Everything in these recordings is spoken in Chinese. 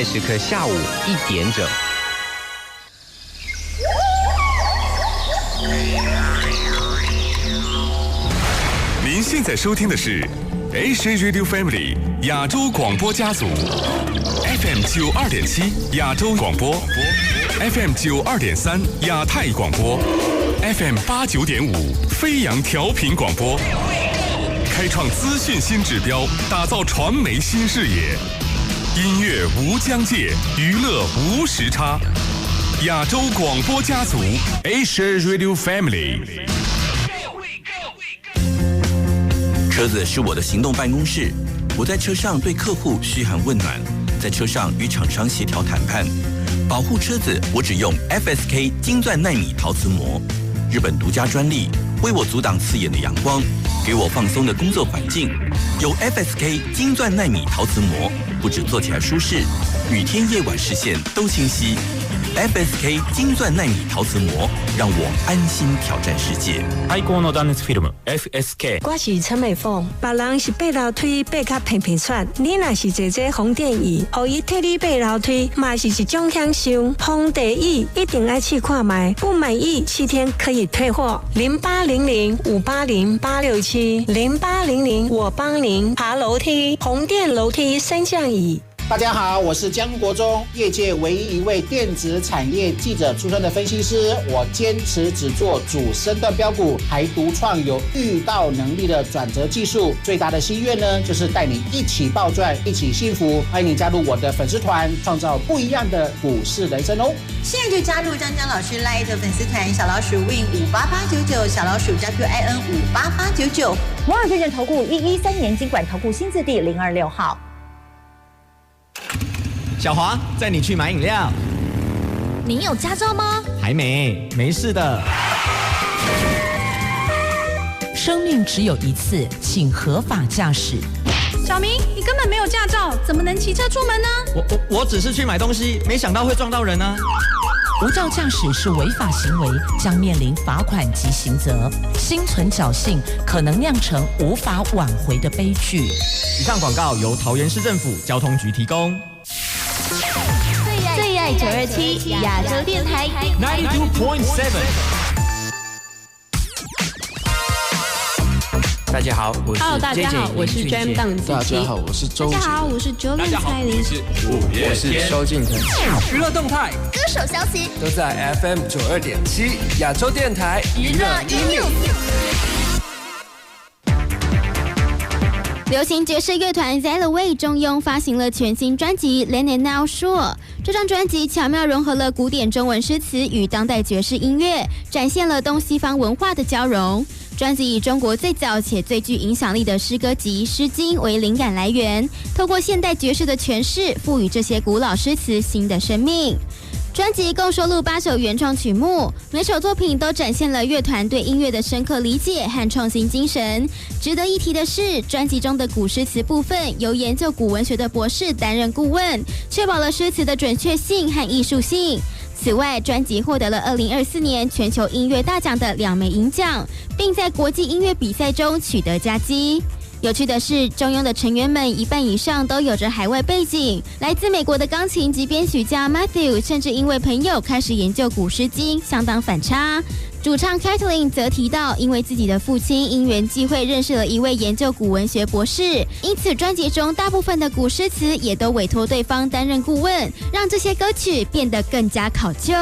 在时刻下午1点整。您现在收听的是 Asia Radio Family 亚洲广播家族 FM 92.7亚洲广播 FM 92.3亚太广播 FM 89.5飞扬调频广播，开创资讯新指标，打造传媒新视野。音乐无疆界，娱乐无时差。亚洲广播家族 Asia Radio Family。车子是我的行动办公室，我在车上对客户嘘寒问暖，在车上与厂商协调谈判。保护车子，我只用 FSK 金钻奈米陶瓷膜，日本独家专利，为我阻挡刺眼的阳光，给我放松的工作环境。有 FSK 金钻奈米陶瓷膜，不止坐起来舒适，雨天夜晚视线都清晰。FSK 金钻奈米陶瓷膜，让我安心挑战世界。最高の断熱フィルム FSK。我是陈美凤，别人是爬楼梯爬甲平平喘，你若是坐这风电椅，互伊替你爬楼梯，嘛是一种享受。风地椅一定要试看卖，不满意7天可以退货。0800-580-867 0800我帮您爬楼梯，红电楼梯升降椅。大家好，我是江国忠，业界唯一一位电子产业记者出身的分析师。我坚持只做主升段标股，还独创有预告能力的转折技术。最大的心愿呢，就是带你一起暴赚，一起幸福。欢迎你加入我的粉丝团，创造不一样的股市人生哦！现在就加入张老师 LINE 的粉丝团，小老鼠 win58899，小老鼠 WIN58899。摩尔证券投顾113年金管投顾新字第026号。小华，载你去买饮料。你有驾照吗？还没事的。生命只有一次，请合法驾驶。小明，你根本没有驾照，怎么能骑车出门呢？我只是去买东西，没想到会撞到人啊。无照驾驶是违法行为，将面临罚款及刑责。心存侥幸，可能酿成无法挽回的悲剧。以上广告由桃园市政府交通局提供。最爱927亚洲电台92.7。大家好，我是 Hello， 大家好，我是 Jam 档子。大家好，我是周杰。大家好，我是 Jolin 蔡琳。我是萧敬腾。娱乐动态、歌手消息都在 FM 92.7亚洲电台娱乐音乐。流行爵士乐团 Zellaway 中庸发行了全新专辑《Then and Now Sure》。这张专辑巧妙融合了古典中文诗词与当代爵士音乐，展现了东西方文化的交融。专辑以中国最早且最具影响力的诗歌集《诗经》为灵感来源，透过现代爵士的诠释，赋予这些古老诗词新的生命。专辑共收录8首原创曲目，每首作品都展现了乐团对音乐的深刻理解和创新精神。值得一提的是，专辑中的古诗词部分由研究古文学的博士担任顾问，确保了诗词的准确性和艺术性。此外，专辑获得了2024年全球音乐大奖的2枚银奖，并在国际音乐比赛中取得佳绩。有趣的是，中庸的成员们一半以上都有着海外背景，来自美国的钢琴及编曲家 Matthew 甚至因为朋友开始研究古诗经，相当反差。主唱 Kathleen 则提到，因为自己的父亲因缘际会认识了一位研究古文学博士，因此专辑中大部分的古诗词也都委托对方担任顾问，让这些歌曲变得更加考究。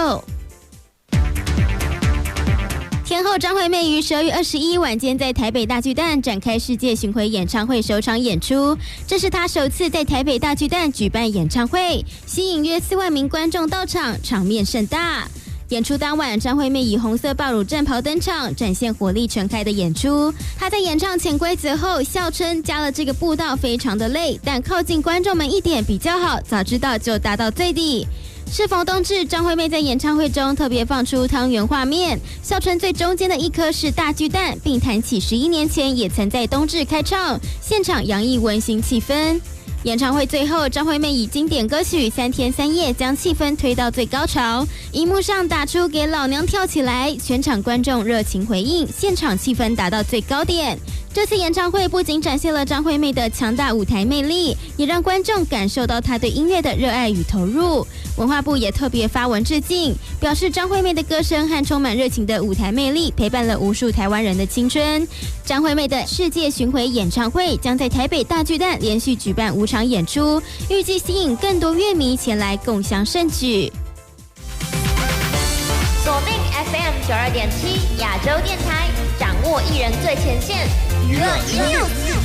天后张惠妹于12月21日晚间在台北大巨蛋展开世界巡回演唱会首场演出，这是她首次在台北大巨蛋举办演唱会，吸引约4万名观众到场，场面盛大。演出当晚，张惠妹以红色暴乳战袍登场，展现火力全开的演出。她在演唱潜规则后笑称加了这个步道非常的累，但靠近观众们一点比较好，早知道就达到最底。适逢冬至，张惠妹在演唱会中特别放出汤圆画面，笑称最中间的一颗是大巨蛋，并谈起11年前也曾在冬至开唱，现场洋溢温馨气氛。演唱会最后，张惠妹以经典歌曲《3天3夜》将气氛推到最高潮，荧幕上打出给老娘跳起来，全场观众热情回应，现场气氛达到最高点。这次演唱会不仅展现了张惠妹的强大舞台魅力，也让观众感受到她对音乐的热爱与投入。文化部也特别发文致敬，表示张惠妹的歌声和充满热情的舞台魅力陪伴了无数台湾人的青春。张惠妹的世界巡回演唱会将在台北大巨蛋连续举办5场演出，预计吸引更多乐迷前来共襄盛举。锁定 FM 92.7亚洲电台，掌握艺人最前线，娱乐一六四。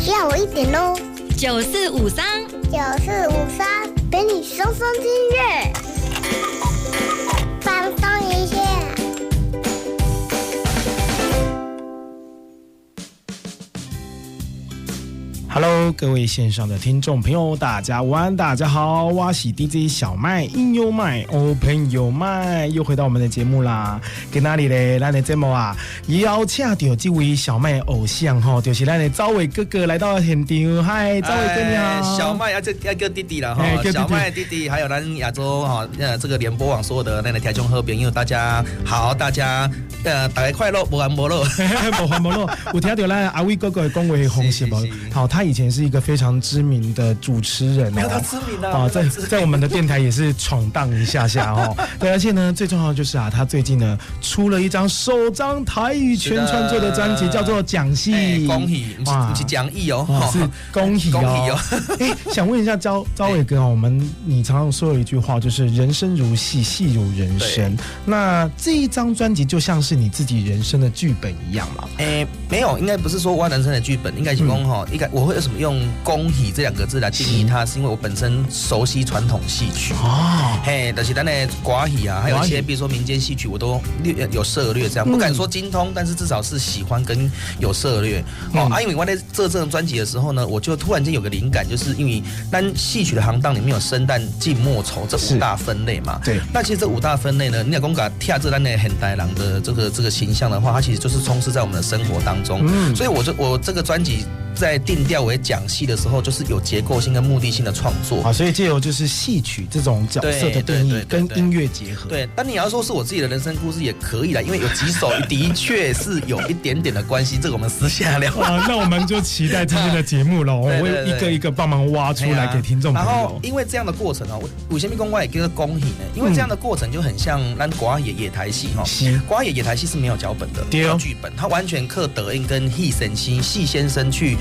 下午1点喽，9453，陪你松松音乐，放松一下。Hello， 各位线上的听众朋友，大家午安，大家好，我是 DJ 小麦，音有麦，Open 有麦，又回到我们的节目啦。在哪里嘞？咱的节目啊，邀请到这位小麦偶像哈，就是咱的赵伟哥哥来到现场。嗨，赵伟哥你好。小麦要叫弟弟了哈，小麦弟弟，还有咱亚洲哈这个联播网所有的那个听众好朋友，大家好，大家大家快乐，无烦无乐，无烦无乐。有听到咱阿伟哥哥的讲话的方式无？好，他以前是一个非常知名的主持人哦，没有他知名啊，在我们的电台也是闯荡一下下哦。对，而且呢，最重要的就是啊，他最近呢出了一张首张台语全创作的专辑，叫做《讲戏》。恭喜，不是讲义哦，是恭喜哦。想问一下赵伟哥哦，你常常说有一句话，就是人生如戏，戏如人生。那这一张专辑就像是你自己人生的剧本一样嘛？没有，应该不是说我人生的剧本，应该是讲哈，我会为什么用恭喜这2个字来定义它？是因为我本身熟悉传统戏曲哦，就是咱的歌戏啊，还有一些比如说民间戏曲，我都有涉猎，这样不敢说精通，但是至少是喜欢跟有涉猎哦。因为我在做这张专辑的时候呢，我就突然间有个灵感，就是因为咱戏曲的行当里面有生旦净末丑这5大分类嘛，对。那其实这5大分类呢，你讲讲跳这咱的现代人的这个形象的话，它其实就是充斥在我们的生活当中，所以我这个专辑在定调为讲戏的时候，就是有结构性跟目的性的创作啊，所以借由就是戏曲这种角色的定义跟音乐结合。对，但你要说是我自己的人生故事也可以啦，因为有几首的确是有一点点的关系，这个我们私下聊。那我们就期待今天的节目了，我会一个一个帮忙挖出来给听众朋友。然后因为这样的过程啊，我先公也叫做恭喜呢，因为这样的过程就很像咱国野台戏哈，国野野台戏是没有脚本的，没有剧本，它完全靠德音跟戏先生去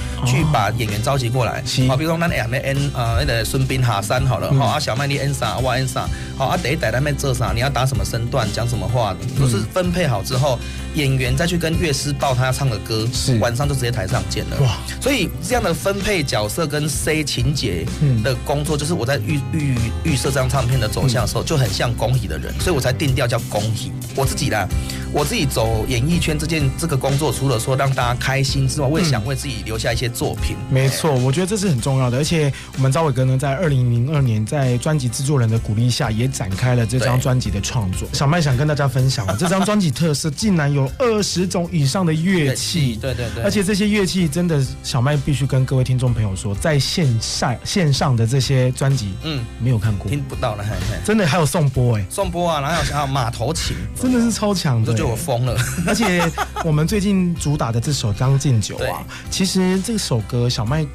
把演员召集过来，好，比如说咱下面那个孙膑下山好了，好啊，小麦你演啥，我演啥，好啊，第一代那边做啥，你要打什么身段，讲什么话，都是分配好之后，演员再去跟乐师报他要唱的歌，晚上就直接台上见了。哇！所以这样的分配角色跟 C 情节的工作，就是我在预设这张唱片的走向的时候，就很像恭喜的人，所以我才定调叫恭喜。我自己走演艺圈这个工作，除了说让大家开心之外，我也想为自己留下一些作品。没错，我觉得这是很重要的。而且我们赵伟哥呢，在2002年在专辑制作人的鼓励下，也展开了这张专辑的创作。小麦想跟大家分享这张专辑特色，竟然有20种以上的乐器。对，而且这些乐器真的，小麦必须跟各位听众朋友说，在线上的这些专辑，没有看过，听不到了，真的还有颂钵颂钵啊，然后还有马头琴，真的是超强的，都觉得我疯了。而且我们最近主打的这首《将进酒》啊，其实这首歌小麦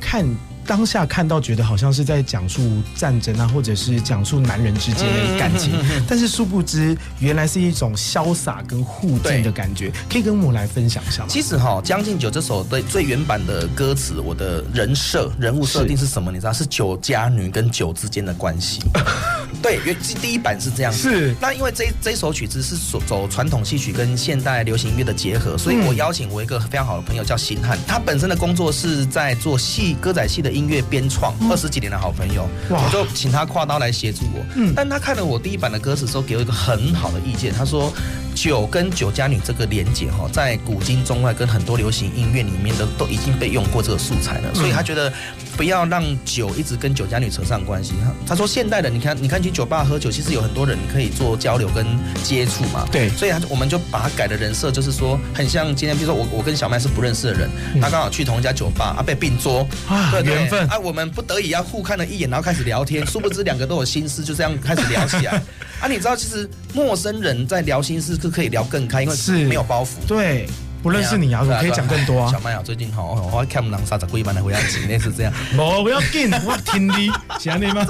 当下看到觉得好像是在讲述战争啊，或者是讲述男人之间的感情，但是殊不知原来是一种潇洒跟互敬的感觉，可以跟我们来分享一下吗？其实《将进酒》这首的最原版的歌词，我的人物设定是什么？你知道是酒家女跟酒之间的关系。对，第一版是这样子。是。那因为这首曲子是走传统戏曲跟现代流行音乐的结合，所以我邀请我一个非常好的朋友叫辛汉，他本身的工作是在做歌仔戏的音乐编创，20几年的好朋友，我就请他跨刀来协助我。但他看了我第一版的歌词之后，给我一个很好的意见，他说酒跟酒家女这个连结在古今中外跟很多流行音乐里面都已经被用过这个素材了，所以他觉得不要让酒一直跟酒家女扯上关系。他说现代人你看去酒吧喝酒，其实有很多人可以做交流跟接触嘛。对，所以我们就把他改的人设就是说，很像今天比如说我跟小麦是不认识的人，他刚好去同一家酒吧被并桌，对缘分我们不得已要互看了一眼，然后开始聊天，殊不知2个都有心思，就这样开始聊起来。你知道其实陌生人在聊心事是可以聊更开，因为没有包袱。对。不认识你啊，我可以讲更多啊。小麦啊，最近我看我们30几万的回来几类是这样。不要紧，我听你，想你吗？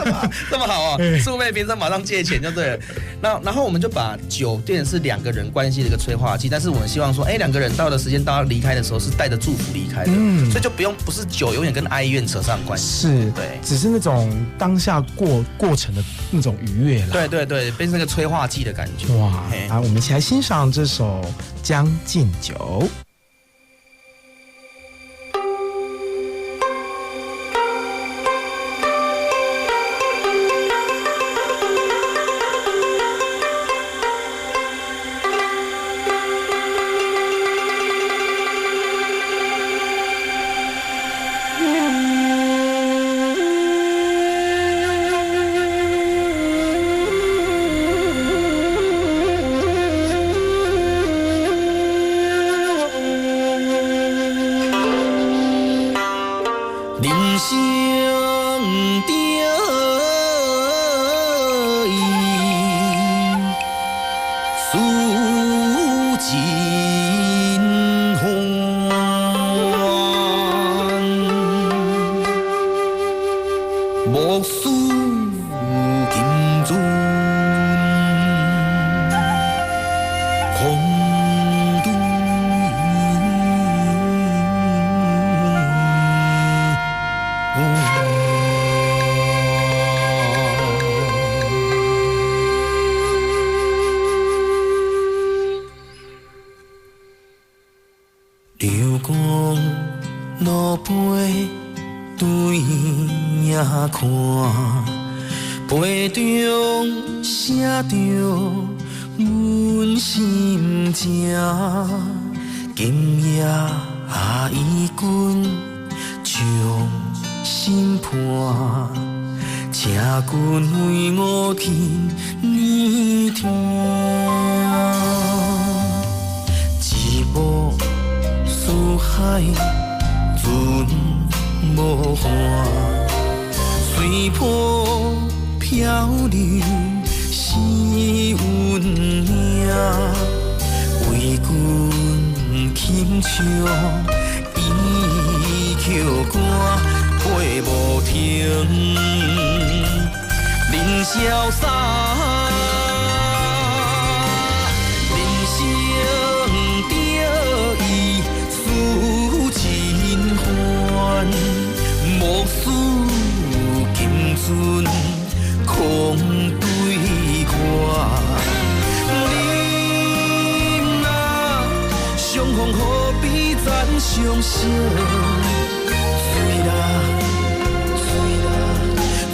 这么好啊！素昧平生马上借钱就对了。然后我们就把酒店是2个人关系的一个催化剂，但是我们希望说，2个人到的时间到要离开的时候是带着祝福离开的，所以就不是酒永远跟哀怨扯上关系。是，对，只是那种当下过程的那种愉悦啦。对，变成那个催化剂的感觉。哇！好，我们一起来欣赏这首《将进酒》。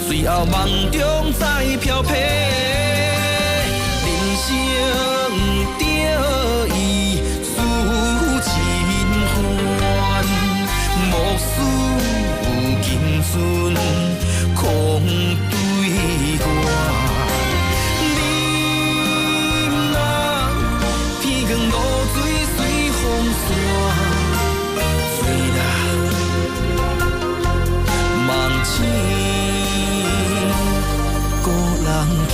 最后梦中再漂泊，人生得意思真烦，无事金樽空对我。你若天光露水随风散，醉啦梦醒。孤人行，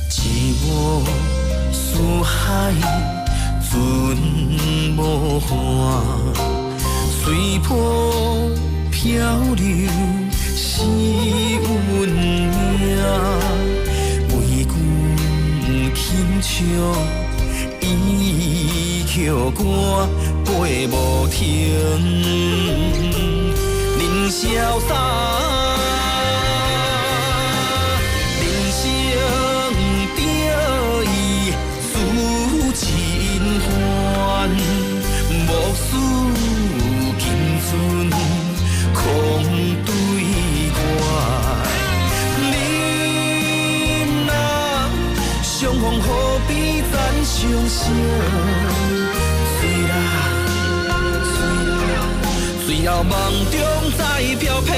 一无四海尽无寒。随波漂流是运命，为阮轻唱伊曲歌飞无停，人潇洒。空对我，你若相逢何必咱相惜？随后梦中再漂泊。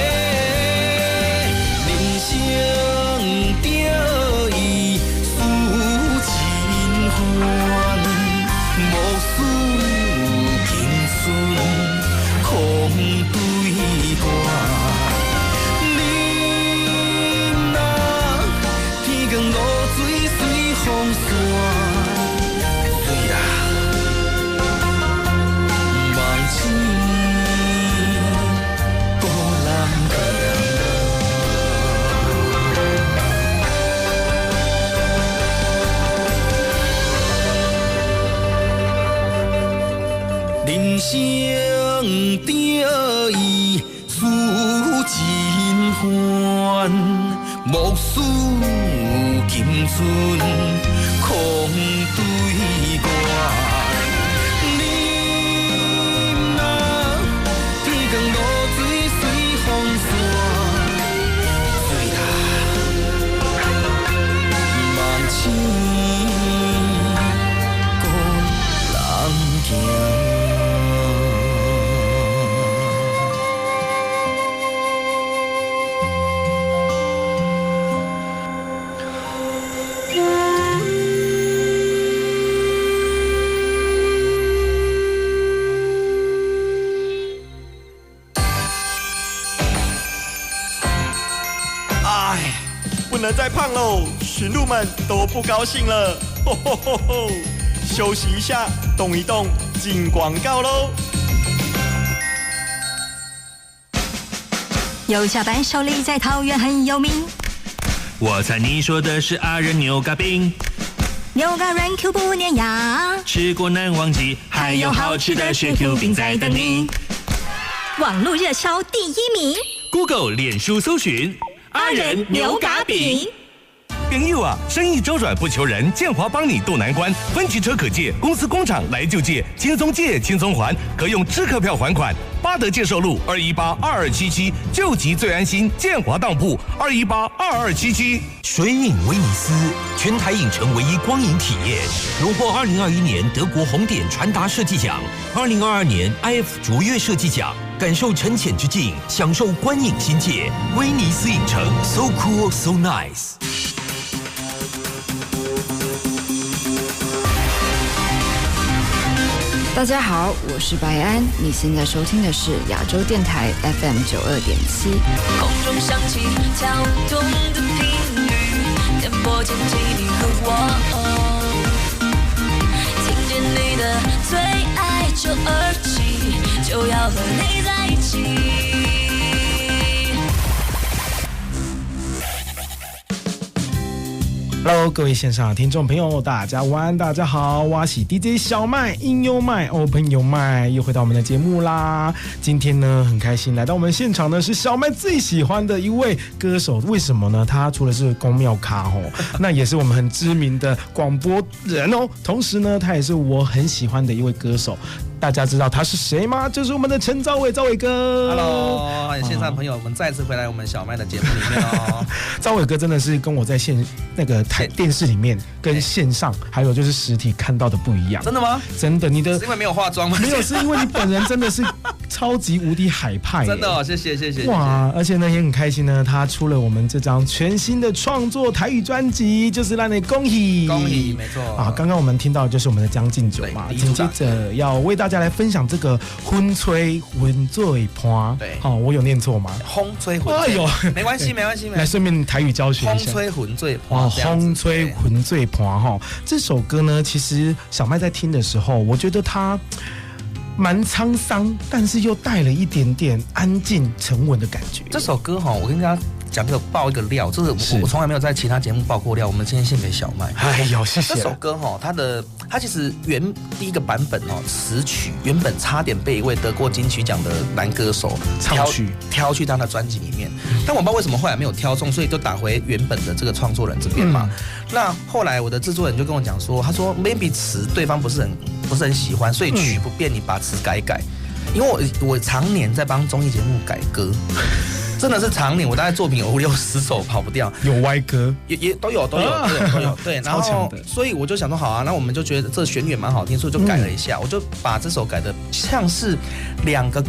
人生得意事真烦，莫使金樽空对月。你若天光落水随风散，水啦望星孤人行。不能再胖喽，驯鹿们都不高兴了。吼吼吼吼！休息一下，动一动，进广告喽。有下班手里在桃园很有名。我猜你说的是阿仁牛轧饼。牛轧软 Q 不粘牙，吃过难忘记，还有好吃的雪 Q 饼在等你。网络热销第1名 ，Google 脸书搜寻。阿仁牛轧饼，朋友啊，生意周转不求人，建华帮你渡难关。分期车可借，公司工厂来就借，轻松借轻松还，可用支客票还款。巴德介寿路2182277，救急最安心。建华当铺2182277。水影威尼斯，全台影城唯一光影体验，荣获2021年德国红点传达设计奖，2022年 IF 卓越设计奖。感受沉潜之境，享受观影新界。威尼斯影城 ，so cool, so nice。大家好，我是白安，你现在收听的是亚洲电台 FM 92.7。空中响起跳动的频率，电波间起你和我，听见你的最爱就耳起，就要和你在一起。Hello， 各位线上的听众朋友，大家晚安，大家好，我是 DJ 小麦，In Your Mind，Open Your Mind，又回到我们的节目啦。今天呢，很开心来到我们现场的是小麦最喜欢的一位歌手，为什么呢？他除了是公庙咖哦，那也是我们很知名的广播人哦，同时呢，他也是我很喜欢的一位歌手。大家知道他是谁吗？就是我们的陈昭伟，昭伟哥。Hello， 线上朋友，我们再次回来我们小麦的节目里面哦。昭伟哥真的是跟我在那个电视里面跟线上还有就是实体看到的不一样。真的吗？真的，你的是因为没有化妆吗？没有，是因为你本人真的是超级无敌海派。真的哦，谢谢。哇，而且呢也很开心呢，他出了我们这张全新的创作台语专辑，就是让你恭喜，没错啊！刚刚我们听到的就是我们的将进酒嘛，紧接着要为大家来分享这个风吹云醉盘。对，好，我有念错吗？风吹云醉，哎呦，没关系。来，顺便台语教学一下。风吹云醉盘，哦，风吹云醉盘哈。这首歌呢，其实小麦在听的时候，我觉得它蛮沧桑，但是又带了一点点安静沉稳的感觉。这首歌哈，我跟大家讲这个爆一个料，这是我从来没有在其他节目爆过料，我们今天献给小麦。哎呦，谢谢。这首歌哈，它其实第一个版本哦，词曲原本差点被一位得过金曲奖的男歌手挑去他的专辑里面，但我不知道为什么后来没有挑中，所以就打回原本的这个创作人这边嘛。那后来我的制作人就跟我讲说，他说 maybe 词对方不是很喜欢，所以曲不变，你把词改。因为我常年在帮综艺节目改歌。真的是常年，我大概作品有5-60首跑不掉，有歪歌也都有，对，然后所以我就想说好啊，那我们就觉得这旋律蛮好听，所以就改了一下，我就把这首改的像是两个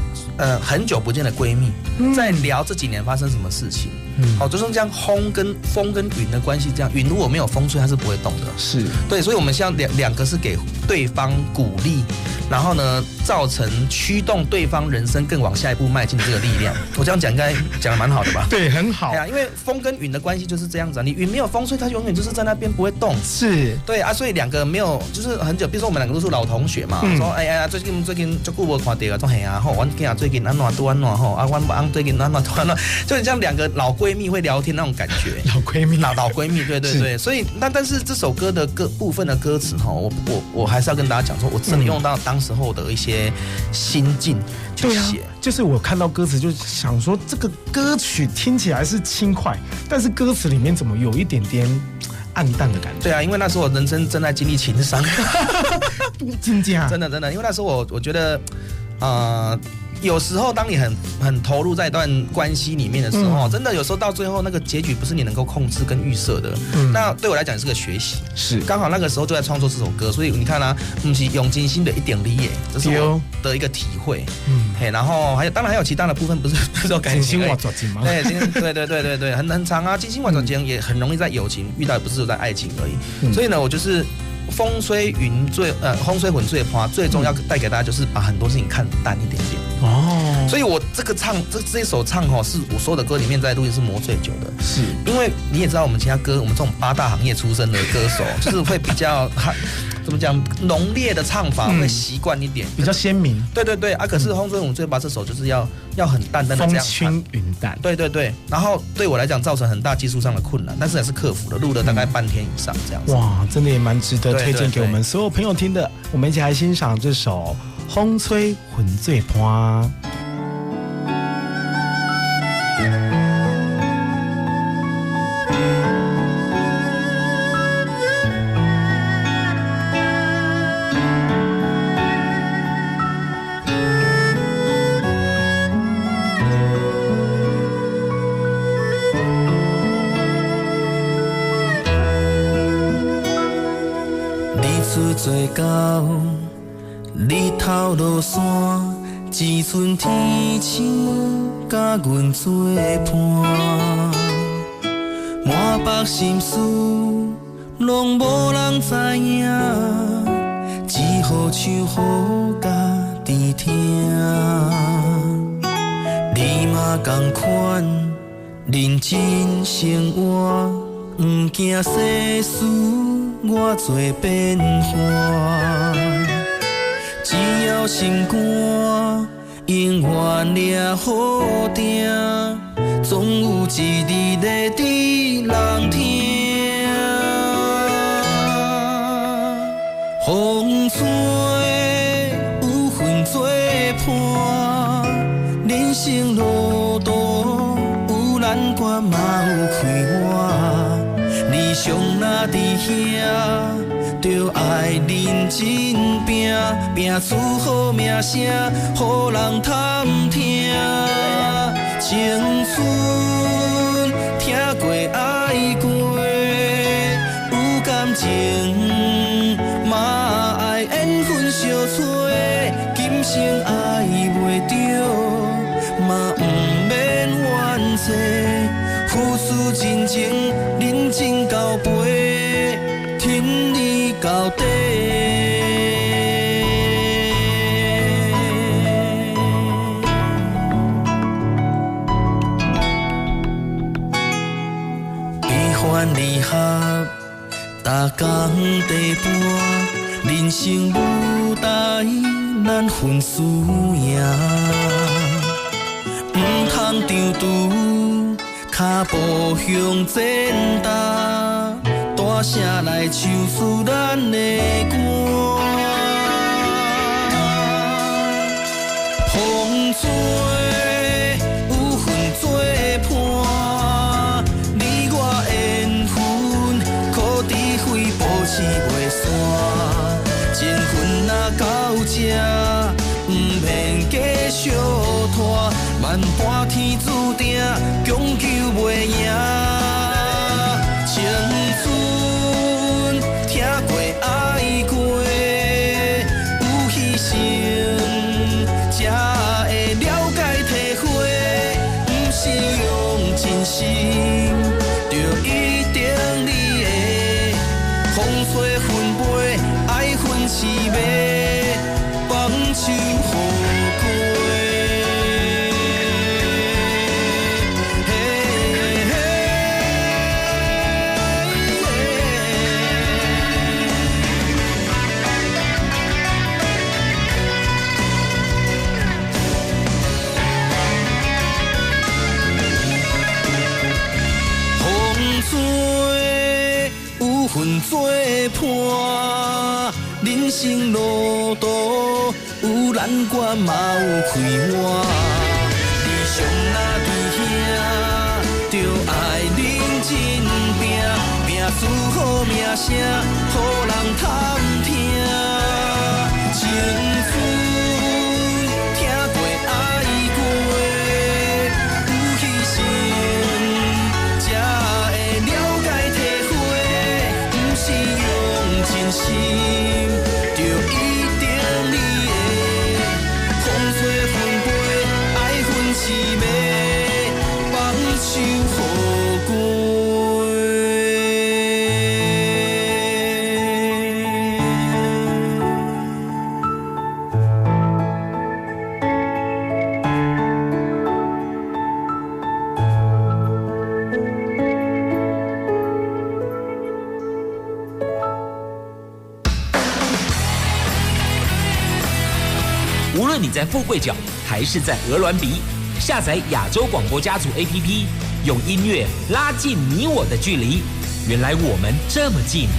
很久不见的闺蜜在聊这几年发生什么事情。好，就是这样，风跟云的关系，这样云如果没有风吹，它是不会动的。是对，所以我们像两个是给对方鼓励，然后呢，造成驱动对方人生更往下一步迈进的这个力量。我这样讲应该讲得蛮好的吧？对，很好。因为风跟云的关系就是这样子啊，你云没有风吹，它永远就是在那边不会动。是，对啊，所以两个没有就是很久，比如说我们两个都是老同学嘛，说哎呀最近就久无看到啊，说嘿啊，吼，阮囝最近安怎都安怎吼，啊，阮某翁最近安怎都安怎，就是这样两个老闺闺蜜会聊天那种感觉。老闺蜜，老闺蜜，对对对。所以但是这首歌的部分的歌词哈，我还是要跟大家讲说，我真的用到当时候的一些心境去写。就是我看到歌词就想说，这个歌曲听起来是轻快，但是歌词里面怎么有一点点暗淡的感觉？对啊，因为那时候我人生正在经历情伤，真的，因为那时候我觉得，有时候当你很投入在一段关系里面的时候，真的有时候到最后那个结局不是你能够控制跟预设的。那对我来讲也是个学习，是刚好那个时候就在创作这首歌，所以你看啊，不是用真心的一点理耶，这是我的一个体会。然后当然还有其他的部分，不是有感情，真心话抓紧吗？对，很长啊，真心话抓紧也很容易在友情遇到，不是在爱情而已。所以呢，我就是风吹混醉花，最终要带给大家就是把很多事情看淡一点点。所以我这一首唱是我所有的歌里面在录音是磨最久的，是因为你也知道我们其他歌，我们这种8大行业出身的歌手，就是会比较怎么讲浓烈的唱法会习惯一点，比较鲜明。对啊，可是《风吹混醉花》这首就是要很淡淡的这样唱，风轻云淡。对，然后对我来讲造成很大技术上的困难，但是也是克服了，录了大概半天以上这样子。哇，真的也蛮值得推荐给我们所有朋友听的。我们一起来欣赏这首《风吹混醉花》。做到日头落山，只剩天星甲阮作伴，满腹心事拢无人知影，只好唱予家己听。你嘛同款认真生活，不惊世事我做变化，只要心肝永远抓好定，总有一日会伫人听。风吹有份做伴，人生路途有难关嘛有开弯。理想若伫遐，就爱认真拼，拼出好名声，予人探听。青春听过爱过，有感情嘛爱缘分相找，今生爱袂着嘛不免怨嗟。付出真情，认真交陪，天理到底。悲欢离合，逐天地伴，人生舞台难分输赢，唔通张拄。脚步向前踏，大声来唱出咱的歌。风吹有份做伴，你我缘分可智慧保持袂散。情分若到这，不免继续拖，万般天注定，强求袂赢。青春听过爱过，有牺牲才会了解体会，不是用真心就一定你的。风吹分飞，爱分凄美，放手予过。伴，人生路途有难关嘛有开换，理想若伫遐，就爱认真拼，拼出好名声，予人探听。情绪听过爱过，有牺牲才会了解体会，不是用真心就一定你的。风吹分飞，爱恨是迷，放手予过。无论你在富贵角还是在鹅銮鼻，下载亚洲广播家族 APP， 用音乐拉近你我的距离。原来我们这么近。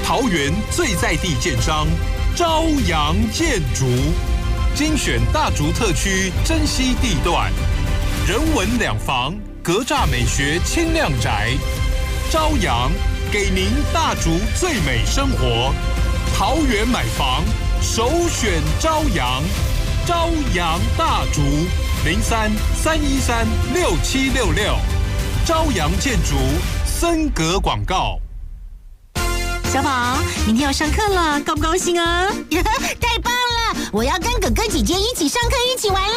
桃园最在地建商朝阳建筑，精选大竹特区珍稀地段，人文两房，格栅美学轻量宅。朝阳给您大竹最美生活，桃园买房首选朝阳，朝阳大竹03-313-6766，朝阳建筑森格广告。小宝，明天要上课了，高不高兴啊？太棒了！我要跟哥哥姐姐一起上课，一起玩喽！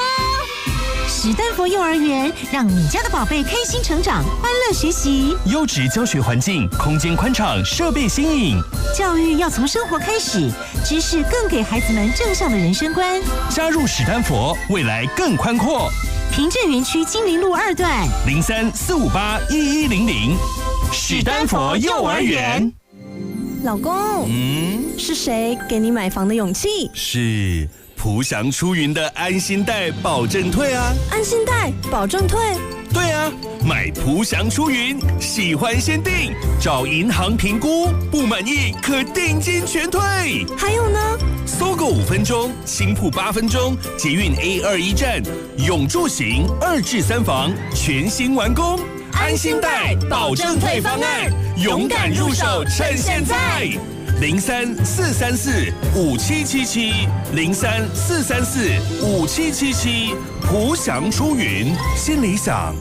史丹佛幼儿园让你家的宝贝开心成长，欢乐学习。优质教学环境，空间宽敞，设备新颖。教育要从生活开始，知识更给孩子们正向的人生观。加入史丹佛，未来更宽阔。平镇园区金陵路2段03-458-1100，史丹佛幼儿园。老公，是谁给你买房的勇气？是浦祥出云的安心贷保证退啊！安心贷保证退？对啊，买浦祥出云，喜欢先定，找银行评估，不满意可定金全退。还有呢？搜狗5分钟，新铺8分钟，捷运 A21 站，永住型2至3房全新完工。安心贷保证退方案，勇敢入手，趁现在！03-434-5777，03-434-5777，浦祥出云，心里想。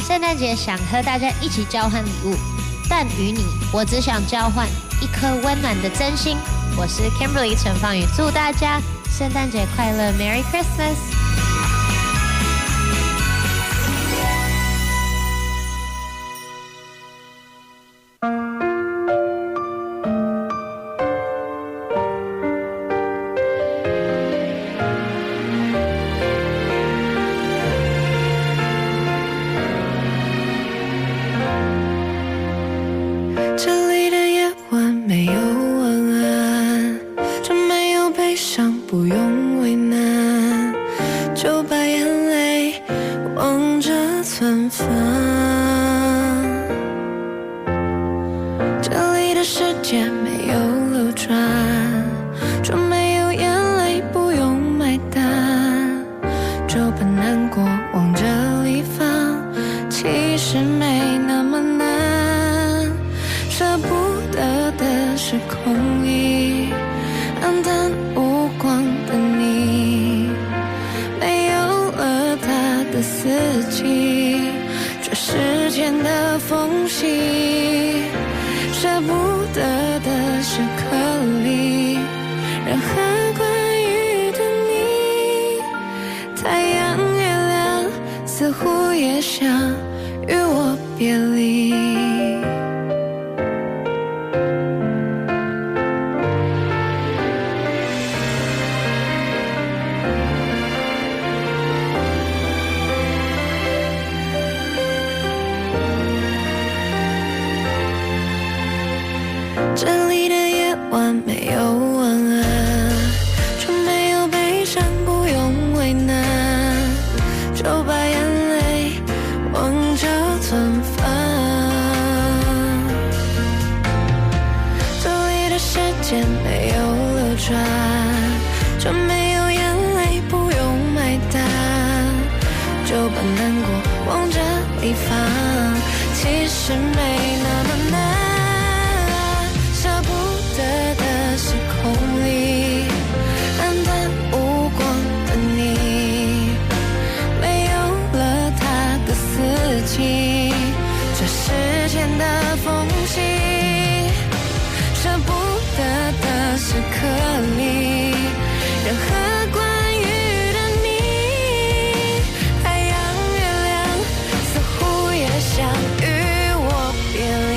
圣诞节想和大家一起交换礼物，但与你，我只想交换一颗温暖的真心。我是 Kimberly 陈芳宇，祝大家圣诞节快乐 ，Merry Christmas！这里的夜晚没有晚安，这没有悲伤，不用为难，就把眼泪望着存放。这里的世界没有流转，这没有眼泪，不用买单，就把难过往这里放，其实没那么难。舍不得的是空里暗淡无光的你，没有了它的四季，这世间的缝隙。舍不得的是颗粒任何关于的你，太阳月亮似乎也想与我别离。这里的夜晚没有晚安，这没有悲伤，不用为难，芬芳。这里的时间没有流转，就没有眼泪不用买单，就把难过往这里放，其实没那么难。舍不得的时空里，暗淡无光的你，没有了它的四季，这时间的缝隙。舍不得的时刻里，任何关于的你，太阳月亮似乎也想与我别离。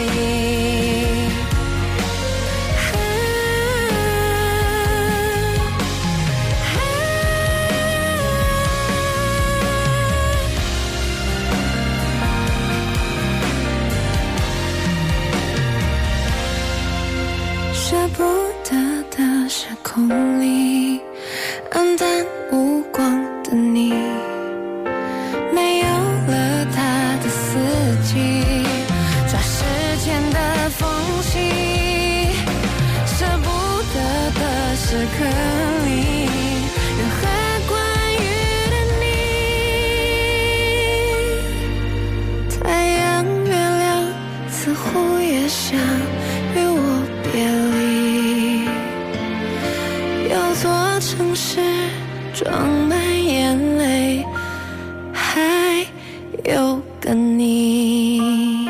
舍不得的时空里，暗淡无光的你，没有了它的四季，抓时间的缝隙。舍不得的时刻里，任何关于的你，太阳月亮似乎也想与我别离。有座城市装满眼泪，还有个你。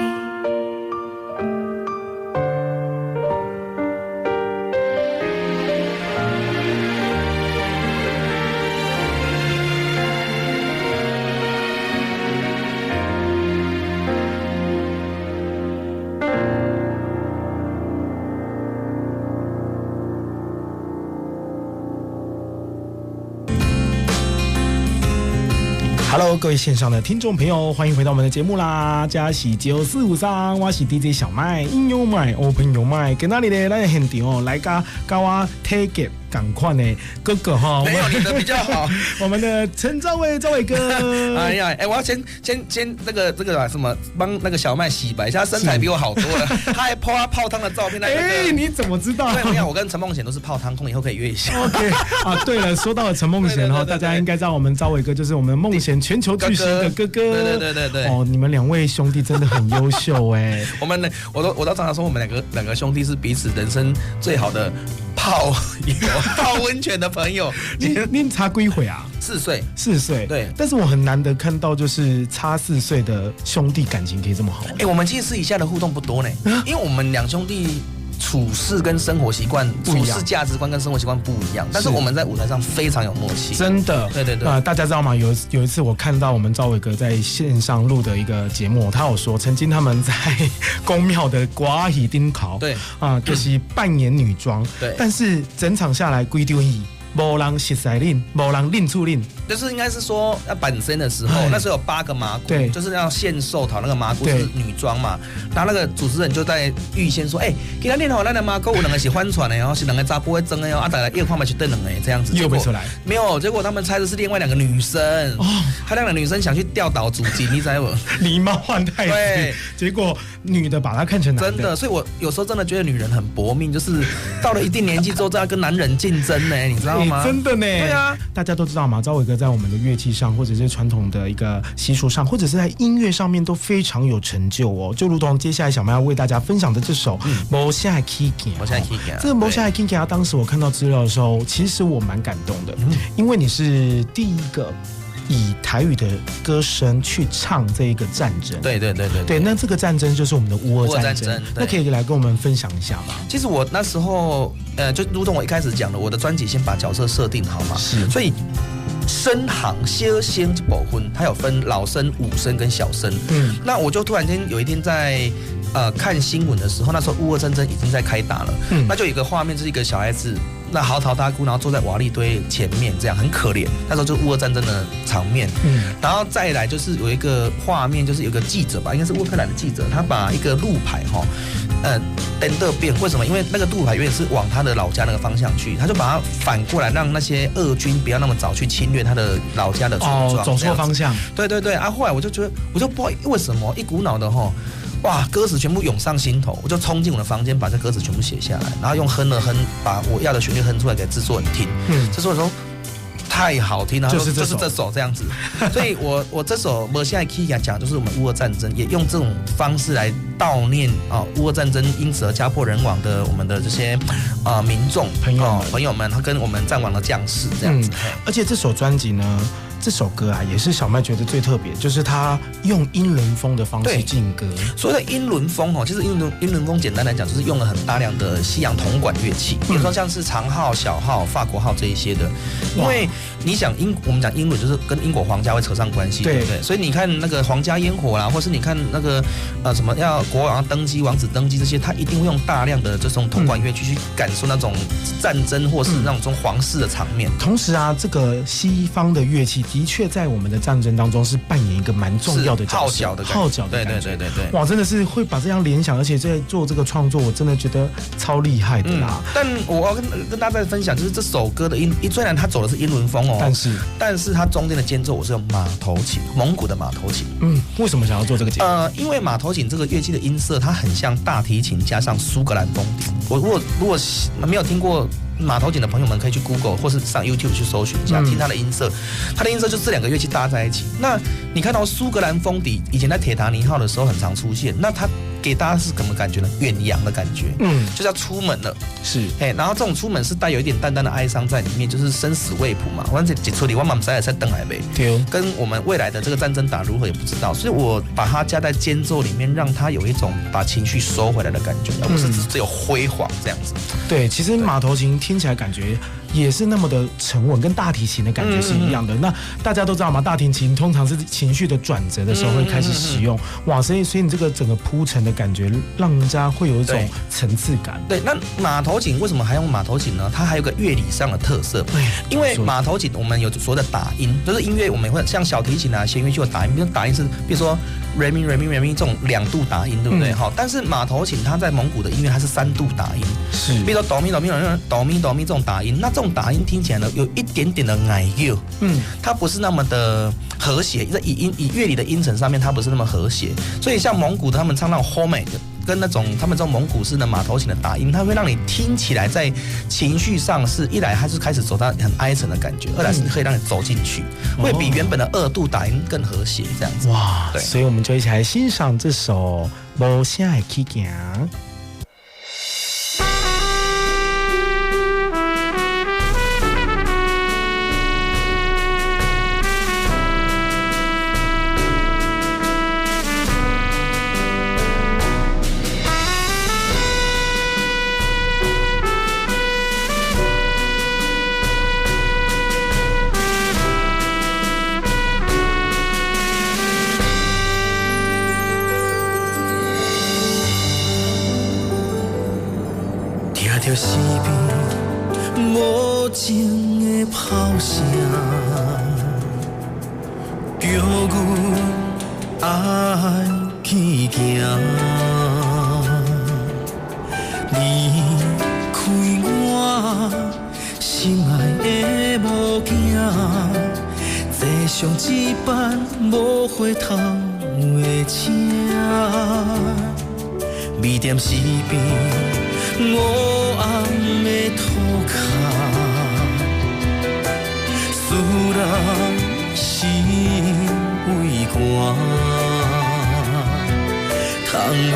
Hello， 各位线上的听众朋友，欢迎回到我们的节目啦！嘉喜9453，我是 DJ 小麦，应有麦，open 有麦，跟哪里呢？咱现场哦，来甲我 take it。赶快呢，哥哥哈，没有你的比较好。我们的陈兆伟，兆伟哥，哎呀，我要先这个什么，帮那个小麦洗白一下，身材比我好多了。他还 po 他泡汤的照片，你怎么知道？对，你看我跟陈梦贤都是泡汤控，以后可以约一下。OK 啊，对了，说到了陈梦贤哈，大家应该知道我们兆伟哥就是我们梦贤全球巨星的哥哥。对。哦，你们两位兄弟真的很优秀哎。我都常常说我们两个兄弟是彼此人生最好的泡温泉的朋友。你差几岁啊？4岁。对。但是我很难得看到就是差4岁的兄弟感情可以这么好。我们其实私底下的互动不多呢，因为我们两兄弟处事跟生活习惯、处事价值观跟生活习惯不一样，但是我们在舞台上非常有默契。真的。对。大家知道吗？有一次我看到我们兆伟哥在线上录的一个节目，他有说曾经他们在宫庙的瓜喜丁考，对就是扮演女装，对，但是整场下来规丢戏。没人实在令，没人令出令，就是应该是说要板身的时候，那时候有8个麻姑，对，就是要献寿讨那个麻姑是女装嘛，然后那个主持人就在预先说，给他练好，那个麻姑有2个是翻船的，然后是2个查甫会争的哦，大家一看嘛是等2个这样子，又没出来，没有，结果他们猜的是另外2个女生，他2个女生想去吊倒主金，你知道不？狸猫换太子，对，结果女的把她看成男的，真的，所以我有时候真的觉得女人很薄命，就是到了一定年纪之后，再要跟男人竞争呢，你知道吗？真的呢，对啊，大家都知道嘛，兆伟哥在我们的乐器上，或者是传统的一个习俗上，或者是在音乐上面都非常有成就哦。就如同接下来小麦要为大家分享的这首《摩下 K K》，这个《摩下 K K》，当时我看到资料的时候，其实我蛮感动的，因为你是第一个以台语的歌声去唱这一个战争。对，那这个战争就是我们的乌俄战争。那可以来跟我们分享一下吗？其实我那时候就如同我一开始讲的，我的专辑先把角色设定好嘛，所以声行先一部分，它有分老生、武生跟小生。那我就突然间有一天在看新闻的时候，那时候乌俄战争已经在开打了，那就有一个画面，就是一个小孩子那嚎啕大哭，然后坐在瓦砾堆前面，这样很可怜。那时候就是乌俄战争的场面。然后再来就是有一个画面，就是有个记者吧，应该是乌克兰的记者，他把一个路牌登的变，为什么？因为那个路牌原本是往他的老家那个方向去，他就把它反过来，让那些俄军不要那么早去侵略他的老家的村庄。走错方向。对啊！后来我就觉得，我就不知道为什么一股脑的哇，歌词全部涌上心头，我就冲进我的房间，把这歌词全部写下来，然后用哼，把我要的旋律哼出来给制作人听。制作人说太好听了，就是这首这样子。所以我这首我现在可以讲，就是我们乌俄战争，也用这种方式来悼念乌俄战争因此而家破人亡的我们的这些民众朋友们，他跟我们战亡的将士这样子。而且这首专辑呢，这首歌啊，也是小麦觉得最特别，就是他用英伦风的方式进歌。所谓的英伦风其实英伦风简单来讲，就是用了很大量的西洋铜管乐器，比如说像是长号、小号、法国号这一些的。因为你想我们讲英伦就是跟英国皇家会扯上关系，对不对？所以你看那个皇家烟火啦，或是你看那个什么要国王登基、王子登基这些，他一定会用大量的这种铜管乐器去感受那种战争或是那种皇室的场面。同时啊，这个西方的乐器的确在我们的战争当中是扮演一个蛮重要的角色，号角的感觉。对。哇，真的是会把这样联想，而且在做这个创作，我真的觉得超厉害的啦。但我要跟大家分享，就是这首歌的虽然它走的是英伦风但是它中间的间奏我是用马头琴，蒙古的马头琴。为什么想要做这个节目？因为马头琴这个乐器的音色，它很像大提琴加上苏格兰风笛。如果没有听过马头琴的朋友们可以去 Google 或是上 YouTube 去搜寻一下，听它的音色。它的音色就是这两个乐器搭在一起。那你看到苏格兰风笛，以前在铁达尼号的时候很常出现。那它给大家是什么感觉呢？远洋的感觉，就是要出门了。是，然后这种出门是带有一点淡淡的哀伤在里面，就是生死未卜嘛。我这处理我满在登来呗，跟我们未来的这个战争打如何也不知道，所以我把它加在间奏里面，让它有一种把情绪收回来的感觉，而不是只有辉煌这样子。对，其实马头琴听起来感觉也是那么的沉稳，跟大提琴的感觉是一样的。那大家都知道嘛，大提琴通常是情绪的转折的时候会开始使用。哇，所以你这个整个铺陈的感觉，让人家会有一种层次感。对，那马头琴为什么还用马头琴呢？它还有个乐理上的特色。因为马头琴我们有所谓的打音，就是音乐我们会像小提琴啊、弦乐器有打音，比如打音是比如说 re mi re mi re mi 这种2度打音，对不对？但是马头琴它在蒙古的音乐它是3度打音，是，比如说哆咪哆咪哆咪哆咪这种打音，那这种打音听起来呢有一点点的矮幼，它不是那么的和谐，在以乐理的音程上面它不是那么和谐，所以像蒙古他们唱那种 home 跟那种他们这种蒙古式的马头琴的打音，它会让你听起来在情绪上是一来它是开始走到很哀沉的感觉，二来是可以让你走进去，会比原本的2度打音更和谐这样子。哇，对，所以我们就一起来欣赏这首《无声的起行》。听着身边无情的炮声，叫阮爱去行。离开我心爱的物件，坐上一班无回头的车，味店西边黑暗的土脚，使人心畏寒。窗外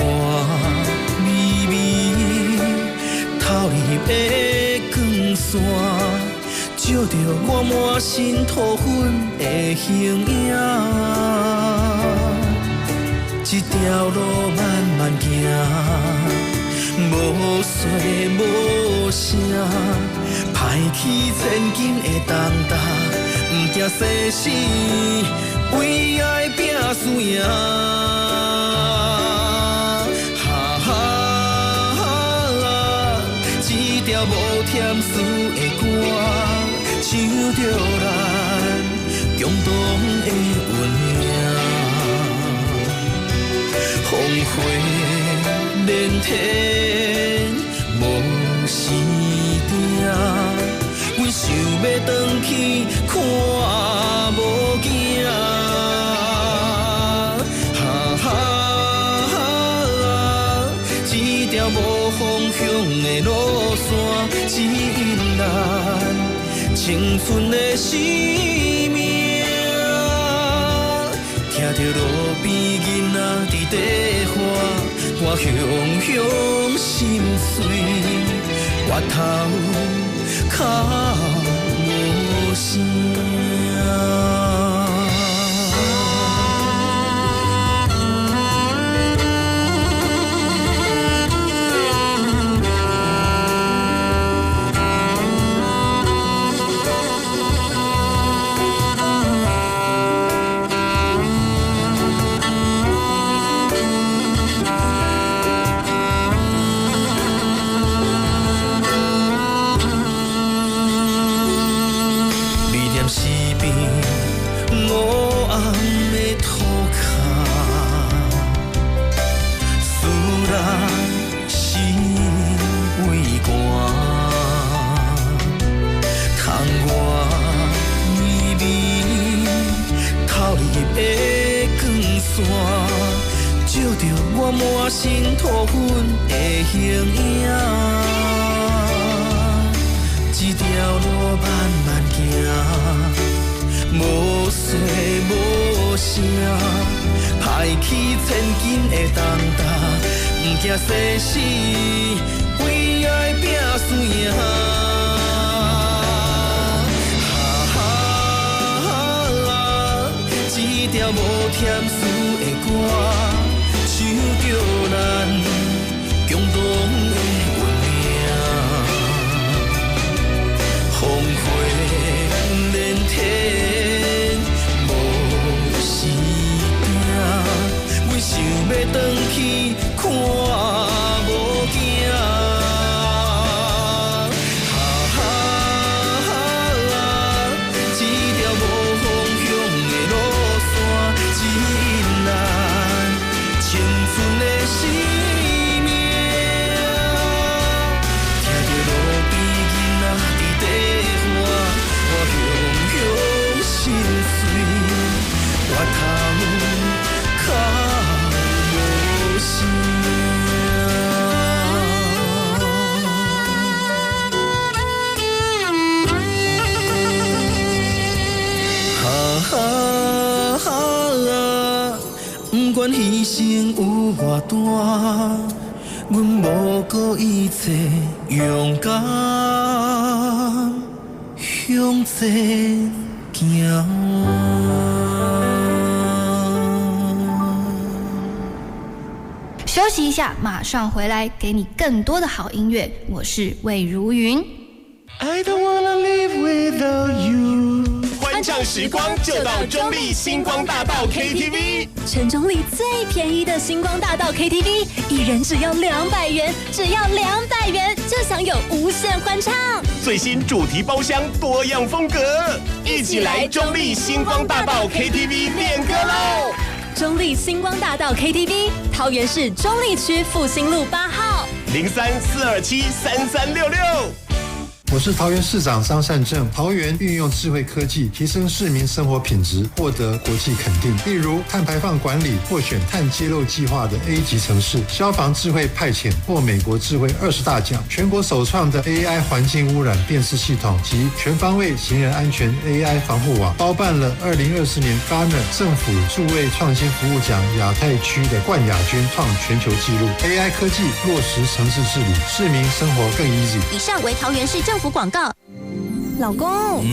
微微透入的光线，照着我满身土粉的形影。这条路慢慢行，无说无声，歹去千金的重担，不惊生死，为爱拼输赢。哈哈，这条无甜丝的歌，唱着咱共同的运命。风花连天无时定，阮想要转去看无镜。一条无方向的路线，指引咱青春的生命。听着路边囡仔伫地花，我雄雄心碎，我头靠无声。照着我满身土粉的形影，一条路慢慢行，无说无声，排起千斤的重担，不惊世事，为爱拼输赢。一条无甜丝的歌，唱着咱共同的运命。风花连天无时定，阮想要转去看无镜。不管牺牲有偌大，阮无顾一切，勇敢向前行。休息一下，马上回来给你更多的好音乐。我是魏如云。I don't wanna live without you。欢唱时光就到中立星光大道 KTV， 全中立最便宜的星光大道 KTV， 一人只要200元，只要200元就享有无限欢唱。最新主题包厢，多样风格，一起来中立星光大道 KTV 练歌喽！中立星光大道 KTV， 桃园市中立区复兴路8号，03-427-3366。我是桃园市长张善政。桃园运用智慧科技提升市民生活品质，获得国际肯定。例如碳排放管理获选碳揭露计划的 A 级城市，消防智慧派遣获美国智慧20大奖，全国首创的 AI 环境污染辨识系统及全方位行人安全 AI 防护网，包办了2024年 Gartner 政府数位创新服务奖亚太区的冠亚军，创全球纪录。AI 科技落实城市治理，市民生活更 easy。以上为桃园市政府广告。老公，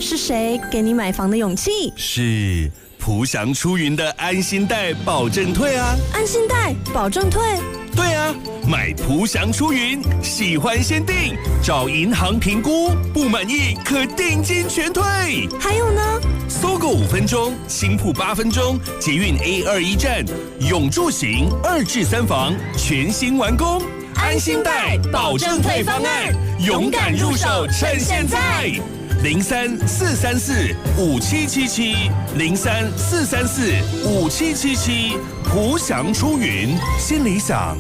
是谁给你买房的勇气？是浦祥出云的安心贷保证退啊！安心贷保证退？对啊，买浦祥出云，喜欢先定，找银行评估，不满意可定金全退。还有呢？搜狗5分钟，新铺8分钟，捷运 A21站，永住型2至3房全新完工。安心贷保证退方案，勇敢入手，趁现在！03-434-5777，03-434-5777，浦祥出云，心里想。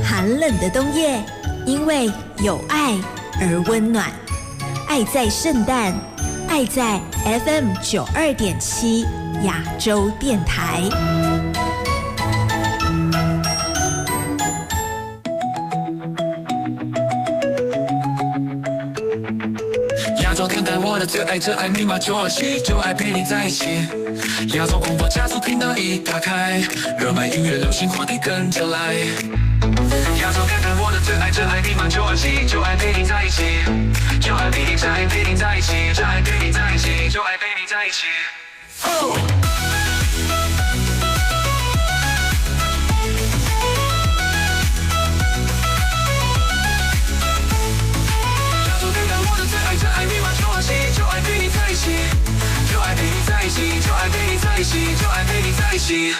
寒冷的冬夜，因为有爱而温暖。爱在圣诞，爱在 FM 92.7亚洲电台。亚洲电台，我的最爱，这爱密码927，就爱陪你在一起。亚洲广播家族频道一打开，热门音乐、流行话题跟着来。亚洲电台，我的最爱，这爱密码927，就爱陪你在一起，就爱陪你在一起，就爱陪你在一起，就爱陪你在一起。Oh! 就爱密码927，就爱陪你在一起，就爱陪你在一起，就爱陪你在一起，就爱陪你在一起。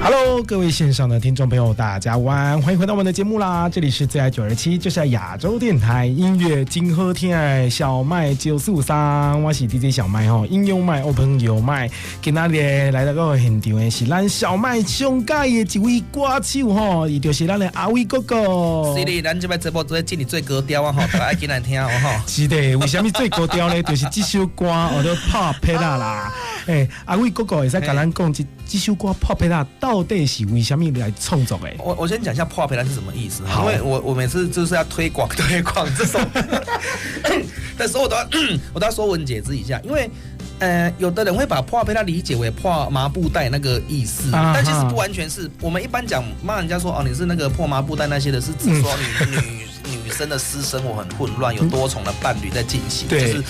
Hello， 各位线上的听众朋友，大家晚安，欢迎回到我们的节目啦！这里是最爱927，就是在亚洲电台音乐金好听的小麦943，我是 DJ 小麦吼，音乐麦、open 有麦，今仔日来到个现场的是咱小麦上届的一位歌手吼，伊就是咱的阿伟哥哥。是的，咱这摆节目做进你最高调啊吼，大家进来听哦吼。是的，为什么最高调呢？就是这首歌叫做《破皮啦》啦。阿伟哥哥会使甲咱讲这首歌《破皮啦》到底是为什么来创作的？我先讲一下破皮啦是什么意思，因为我每次就是要推广这首的时候，我都要说文解字一下，因为有的人会把破皮啦理解为破麻布袋那个意思，但其实不完全是。我们一般讲骂人家说你是那个破麻布袋那些的，是指说女生的私生活很混乱，有多重的伴侣在进行，就是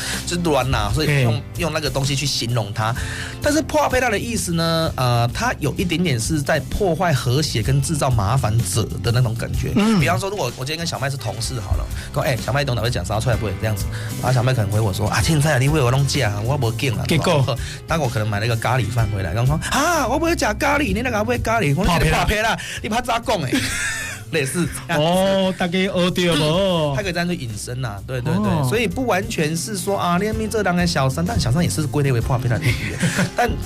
乱呐，所以用那个东西去形容它。但是破皮啦的意思呢，它有一点点是在破坏和谐跟制造麻烦者的那种感觉。比方说，如果我今天跟小麦是同事好了，说小麦懂哪会讲啥出来不会这样子，然后小麦可能回我说凊彩你为我弄假，我无见啊。结果，当我可能买了一个咖喱饭回来，然后说我不会吃咖喱，你那个不会咖喱，我说破皮啦，你怕咋讲类似大概学到了，它可以这样去引申呐，对，所以不完全是说练命这当个小三，但小三也是归类为破皮啦的语言，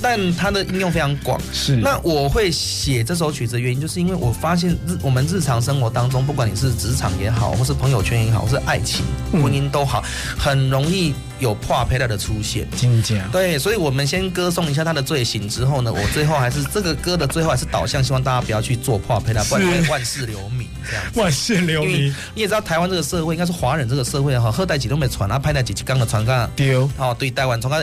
但它的应用非常广。是，那我会写这首曲子的原因，就是因为我发现我们日常生活当中，不管你是职场也好，或是朋友圈也好，或是爱情、婚姻都好，很容易有破皮啦的出现。真假？对，所以我们先歌颂一下他的罪行之后呢，我最后还是这个歌的最后还是导向，希望大家不要去做破皮啦，不然会万事留名这样子。万事留名，你也知道台湾这个社会，应该是华人这个社会哈，喝代几都没传，拍代几刚的传干丢对台湾传到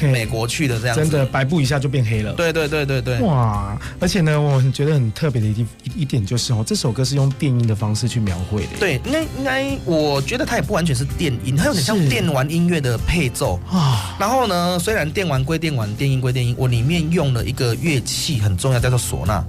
美国去的这样子，真的百步以下就变黑了。对。哇！而且呢，我觉得很特别的一点就是这首歌是用电音的方式去描绘的。对，应该我觉得它也不完全是电音，它有点像电玩音乐的配奏啊。然后呢，虽然电玩归电玩，电音归电音，我里面用了一个乐器很重要，叫做唢呐。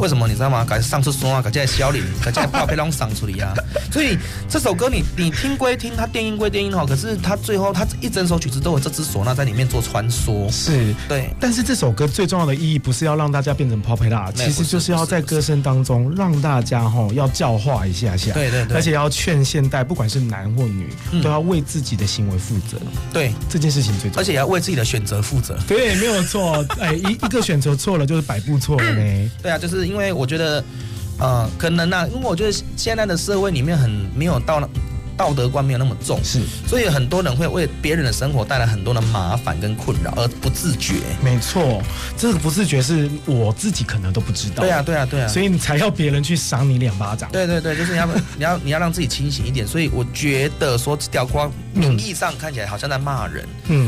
为什么你知道吗？改上次唢呐，改在小领，改在破皮啦上出来啊。所以这首歌你听归听，它电音归电音可是它最后它一整首曲子都有这支唢呐在里面做穿梭。是，对。但是这首歌最重要的意义不是要让大家变成破皮啦，其实就是要在歌声当中让大家要教化一下下。对，而且要劝现代不管是男或女，都要为自己的行为负责。对，这件事情最重要，而且也要为自己的选择负责。对，没有错。一个选择错了就是百步错了呢。对啊，就是因为我觉得，可能因为我觉得现在的社会里面很没有道德观没有那么重，是，所以很多人会为别人的生活带来很多的麻烦跟困扰，而不自觉。没错，这个不自觉是我自己可能都不知道。对啊，所以你才要别人去赏你2巴掌。对，就是你要让自己清醒一点。所以我觉得说这条歌名义上看起来好像在骂人，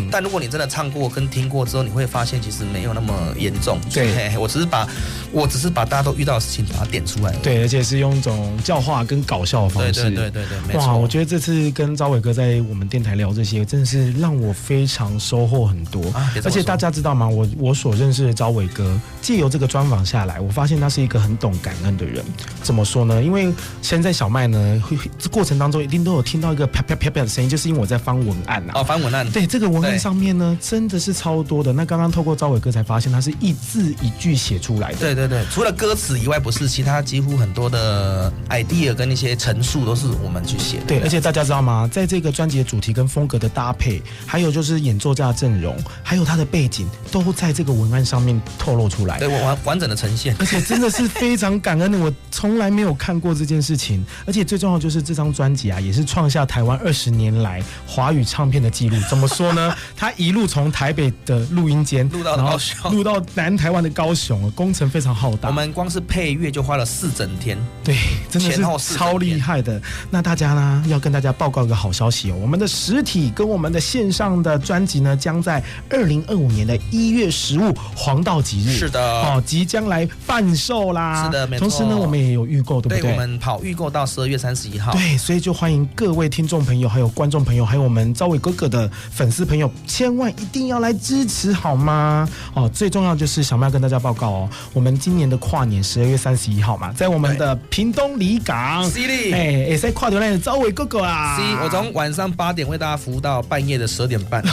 但如果你真的唱过跟听过之后，你会发现其实没有那么严重。对，我只是把大家都遇到的事情把它点出来。对，而且是用一种教化跟搞笑的方式。对，没错。哇，我觉觉得这次跟昭伟哥在我们电台聊这些，真的是让我非常收获很多。而且大家知道吗？我所认识的昭伟哥，借由这个专访下来，我发现他是一个很懂感恩的人。怎么说呢？因为现在小麦呢，过程当中一定都有听到一个啪啪啪啪的声音，就是因为我在翻文案啊。翻文案。对，这个文案上面呢，真的是超多的。那刚刚透过昭伟哥才发现，他是一字一句写出来的。对对对，除了歌词以外，不是其他几乎很多的 idea 跟一些陈述都是我们去写的。对，而且大家知道吗？在这个专辑的主题跟风格的搭配，还有就是演奏家的阵容，还有他的背景，都在这个文案上面透露出来。对，完整的呈现。而且真的是非常感恩的，我从来没有看过这件事情。而且最重要就是这张专辑啊，也是创下台湾20年来华语唱片的记录。怎么说呢？他一路从台北的录音间录到高雄，录到南台湾的高雄，工程非常浩大。我们光是配乐就花了4整天。对，真的是超厉害的。那大家呢，要跟大家报告一个好消息哦，我们的实体跟我们的线上的专辑呢，将在2025年的1月15黄道吉日，是的，即将来贩售啦。是的，没错。同时呢，我们也有预购，对不对？对，我们跑预购到12月31号。对，所以就欢迎各位听众朋友、还有观众朋友、还有我们昭伟哥哥的粉丝朋友，千万一定要来支持，好吗？最重要就是小麦跟大家报告哦，我们今年的跨年12月31号嘛，在我们的屏东离港，也是跨年的昭伟哥哥啊。我从晚上8点为大家服务到半夜的12点半，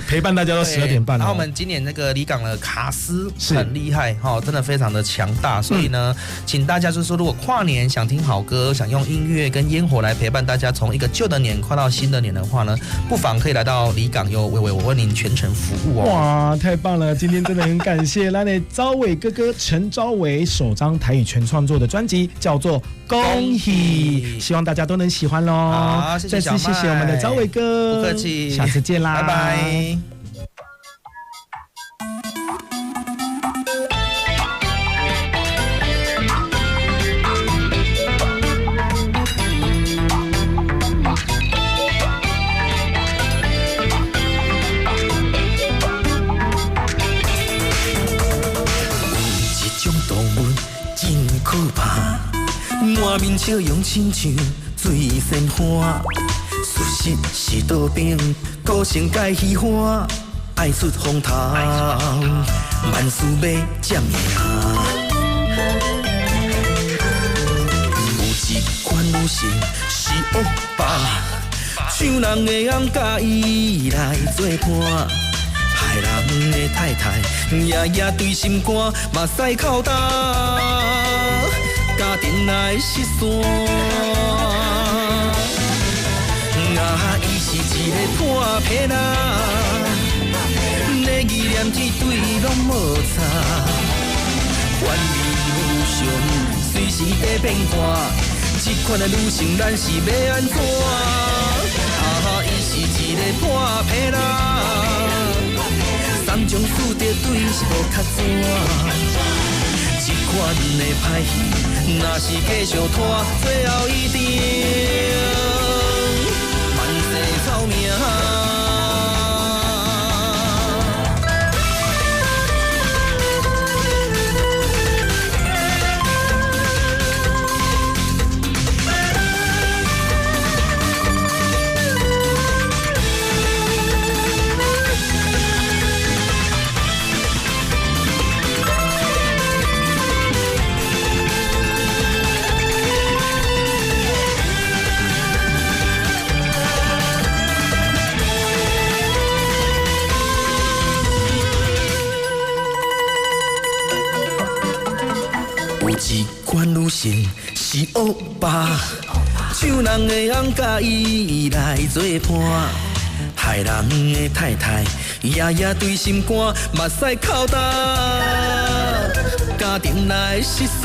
陪伴大家到12点半。然后我们今年那个离港的卡司很厉害哈，真的非常的强大，所以呢，请大家就是说，如果跨年想听好歌，想用音乐跟烟火来陪伴大家从一个旧的年跨到新的年的话呢，不妨可以来到离港有我为您全程服务哦。哇，太棒了！今天真的很感谢咱的昭伟哥哥陈昭伟首张台语全创作的专辑叫做《恭喜》，希望大家都能喜欢喽。好，谢谢小麦，再次谢谢我们的昭伟哥，不客气，下次见啦，拜拜。满面笑容，亲像水仙花。事实是道边，孤身解虚华，爱出风头，万事要占赢。有一款女性是恶霸，像人的翁甲伊来作伴，害人的太太夜夜对心肝，目屎哭干。家庭来失散，伊是一个破皮人，你意念一对拢无差，怨味无常，随时在变化。这款的女性，咱是要安怎？伊是一个破皮人，三种四得对是无较怎？这款的歹戏，若是继续拖，最后一定万世臭名。一款女性是恶霸，像人的翁甲伊来作伴，害人的太太夜夜对心肝，目屎哭干，家庭来失散。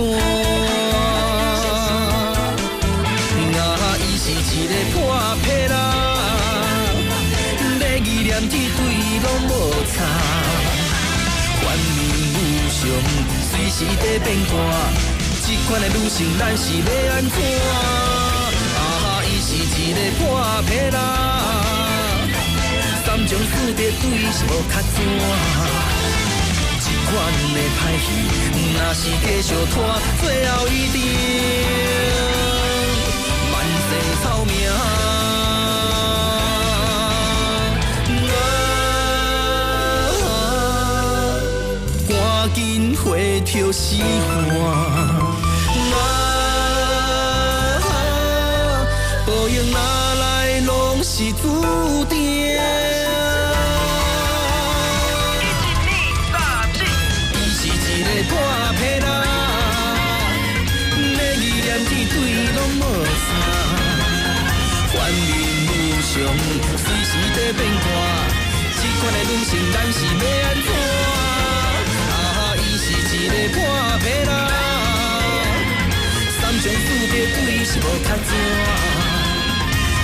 伊是一个破皮人，你意念一对拢无差，怨味无常。随时在变卦，这款的女性，咱是要安怎？伊是一个破皮人，三种四得对是无较怎？这款的歹戏，若是继续拖，最后一定万世臭名。是花。报应哪来拢是注定。伊是一个破皮人，要意念去对拢无啥。凡人有常，时时在变卦，这款的人生咱是要安怎？啊，伊是一个破皮人，三从四德对是无较怎？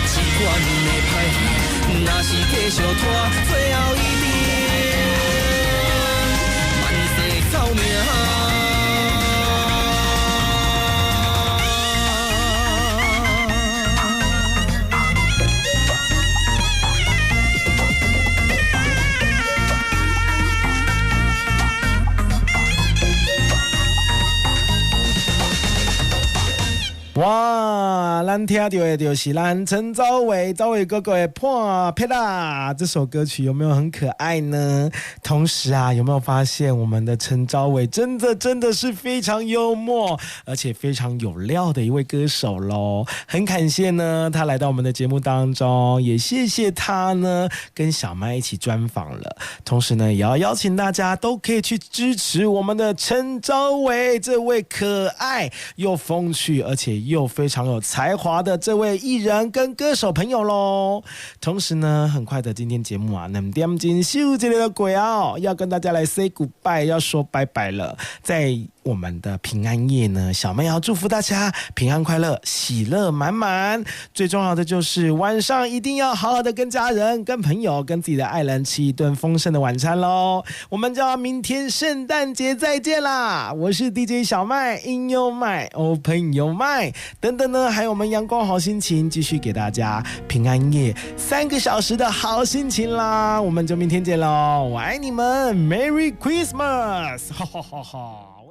这款的歹若是继续拖，最后一定万世走命。哇，咱听到的就是咱陈昭伟哥哥的破皮啦，这首歌曲有没有很可爱呢？同时啊，有没有发现我们的陈昭伟真的是非常幽默，而且非常有料的一位歌手咯。很感谢呢，他来到我们的节目当中，也谢谢他呢跟小麦一起专访了。同时呢，也要邀请大家都可以去支持我们的陈昭伟这位可爱又风趣，而且又非常有才华的这位艺人跟歌手朋友咯。同时呢，很快的今天节目啊2点钟收这个鬼啊，要跟大家来 say goodbye， 要说拜拜了。在我们的平安夜呢，小妹要祝福大家平安快乐，喜乐满满。最重要的就是晚上一定要好好的跟家人、跟朋友、跟自己的爱人吃一顿丰盛的晚餐咯。我们就要明天圣诞节再见啦！我是 DJ 小麦 ，In Your Mind Open Your Mind 等等呢，还有我们阳光好心情，继续给大家平安夜3个小时的好心情啦。我们就明天见咯，我爱你们 ，Merry Christmas！ 哈哈哈哈。